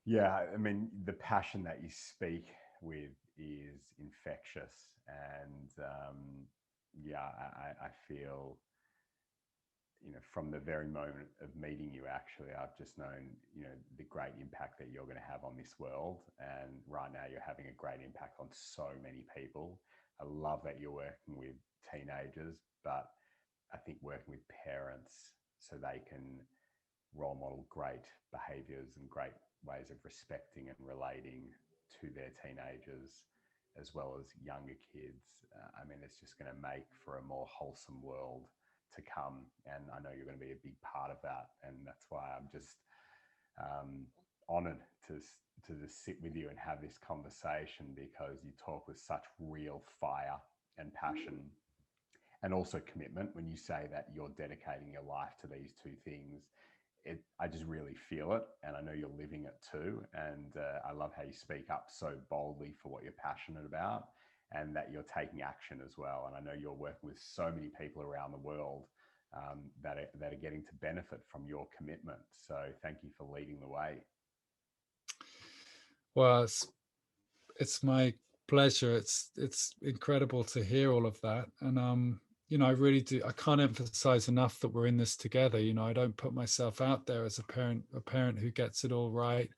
Yeah, I mean, the passion that you speak with is infectious. And yeah, I feel, from the very moment of meeting you, actually, I've just known, the great impact that you're going to have on this world. And right now, you're having a great impact on so many people. I love that you're working with teenagers, but I think working with parents so they can role model great behaviors and great ways of respecting and relating to their teenagers as well as younger kids. I mean, it's just going to make for a more wholesome world to come. And I know you're going to be a big part of that. And that's why I'm just um, honored to just sit with you and have this conversation, because you talk with such real fire and passion and also commitment. When you say that you're dedicating your life to these two things, I just really feel it, and I know you're living it too. And I love how you speak up so boldly for what you're passionate about, and that you're taking action as well. And I know you're working with so many people around the world that are getting to benefit from your commitment. So thank you for leading the way. Well, it's my pleasure. It's incredible to hear all of that, and I really do. I can't emphasize enough that we're in this together. I don't put myself out there as a parent who gets it all right.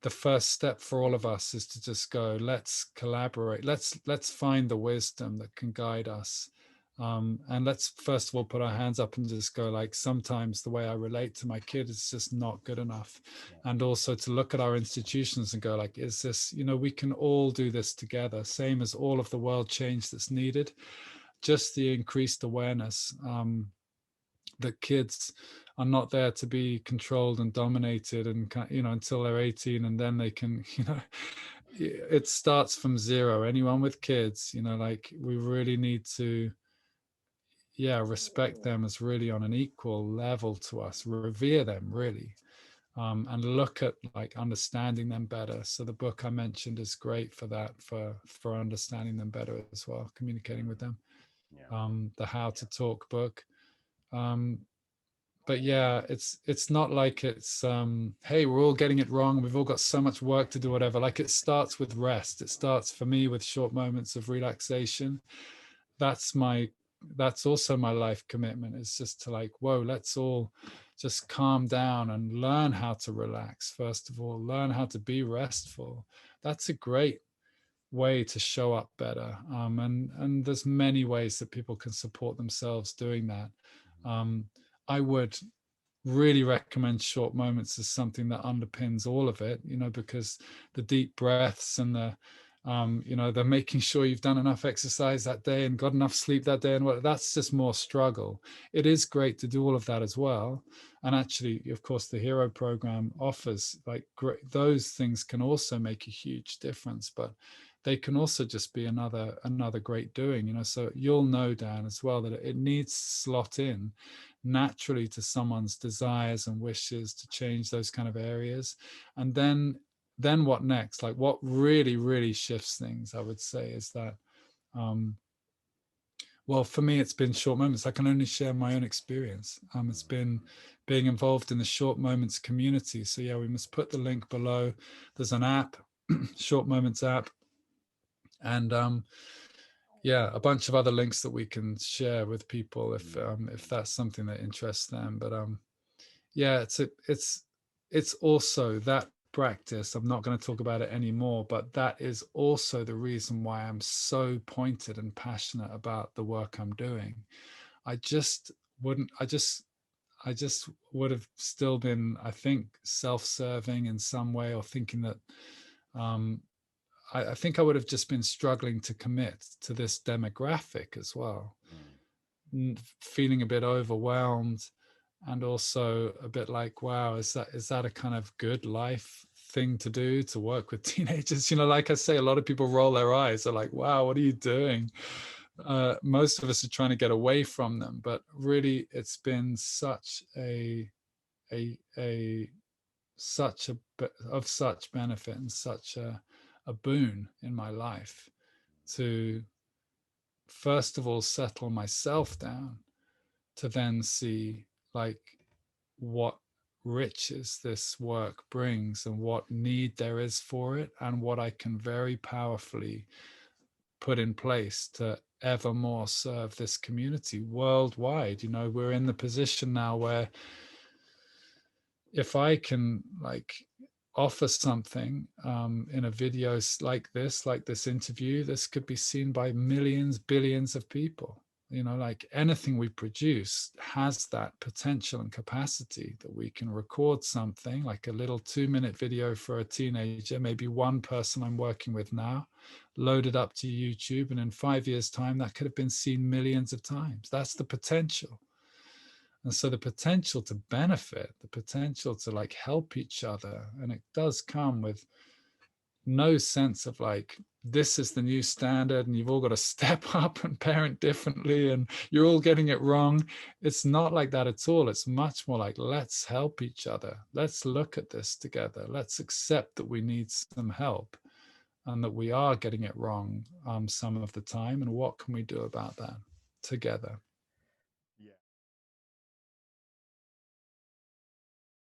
The first step for all of us is to just go, let's collaborate, let's find the wisdom that can guide us, and let's first of all put our hands up and just go, like, sometimes the way I relate to my kid is just not good enough. Yeah. And also to look at our institutions and go, like, is this, we can all do this together, same as all of the world change that's needed. Just the increased awareness, that kids are not there to be controlled and dominated, and until they're 18, and then they can, it starts from zero. Anyone with kids, like, we really need to, yeah, respect them as really on an equal level to us, revere them really, and look at, like, understanding them better. So the book I mentioned is great for that, for understanding them better as well, communicating with them. Yeah. The How to Talk book. um, but yeah, it's not like it's, hey, we're all getting it wrong, we've all got so much work to do, whatever. Like, it starts with rest. It starts for me with short moments of relaxation. That's my that's also my life commitment. It's just to, like, whoa, let's all just calm down and learn how to relax. First of all, learn how to be restful. That's a great way to show up better. And there's many ways that people can support themselves doing that. um, I would really recommend short moments as something that underpins all of it, because the deep breaths and the making sure you've done enough exercise that day and got enough sleep that day, and what, that's just more struggle. It is great to do all of that as well. And actually, of course, the Hero program offers, like, great, those things can also make a huge difference, but they can also just be another great doing, so you'll know, Dan, as well, that it needs to slot in naturally to someone's desires and wishes to change those kind of areas. And then what next? Like, what really shifts things, I would say, is that, um well, for me, it's been short moments. I can only share my own experience. It's been being involved in the short moments community. So yeah, we must put the link below. There's an app, short moments app, and yeah, a bunch of other links that we can share with people if that's something that interests them. But yeah, it's also that practice. I'm not going to talk about it anymore, but that is also the reason why I'm so pointed and passionate about the work I'm doing. I just wouldn't. I just would have still been, I think, self-serving in some way, or thinking that, um, I think I would have just been struggling to commit to this demographic as well, Mm. feeling a bit overwhelmed, and also a bit like, wow, is that a kind of good life thing to do, to work with teenagers? Like I say, a lot of people roll their eyes. They're like, wow, what are you doing? Most of us are trying to get away from them, but really, it's been such a such a of such benefit, and such a boon in my life, to first of all settle myself down, to then see, like, what riches this work brings and what need there is for it, and what I can very powerfully put in place to ever more serve this community worldwide. You know, we're in the position now where if I can like offer something in a video like this interview, this could be seen by millions, billions of people. You know, like anything we produce has that potential and capacity that we can record something like a little 2-minute video for a teenager, maybe one person I'm working with now, load it up to YouTube, and in 5 years' time, that could have been seen millions of times. That's the potential. And so the potential to benefit, the potential to like help each other, and it does come with no sense of like, this is the new standard and you've all got to step up and parent differently and you're all getting it wrong. It's not like that at all. It's much more like, let's help each other. Let's look at this together. Let's accept that we need some help and that we are getting it wrong some of the time. And what can we do about that together?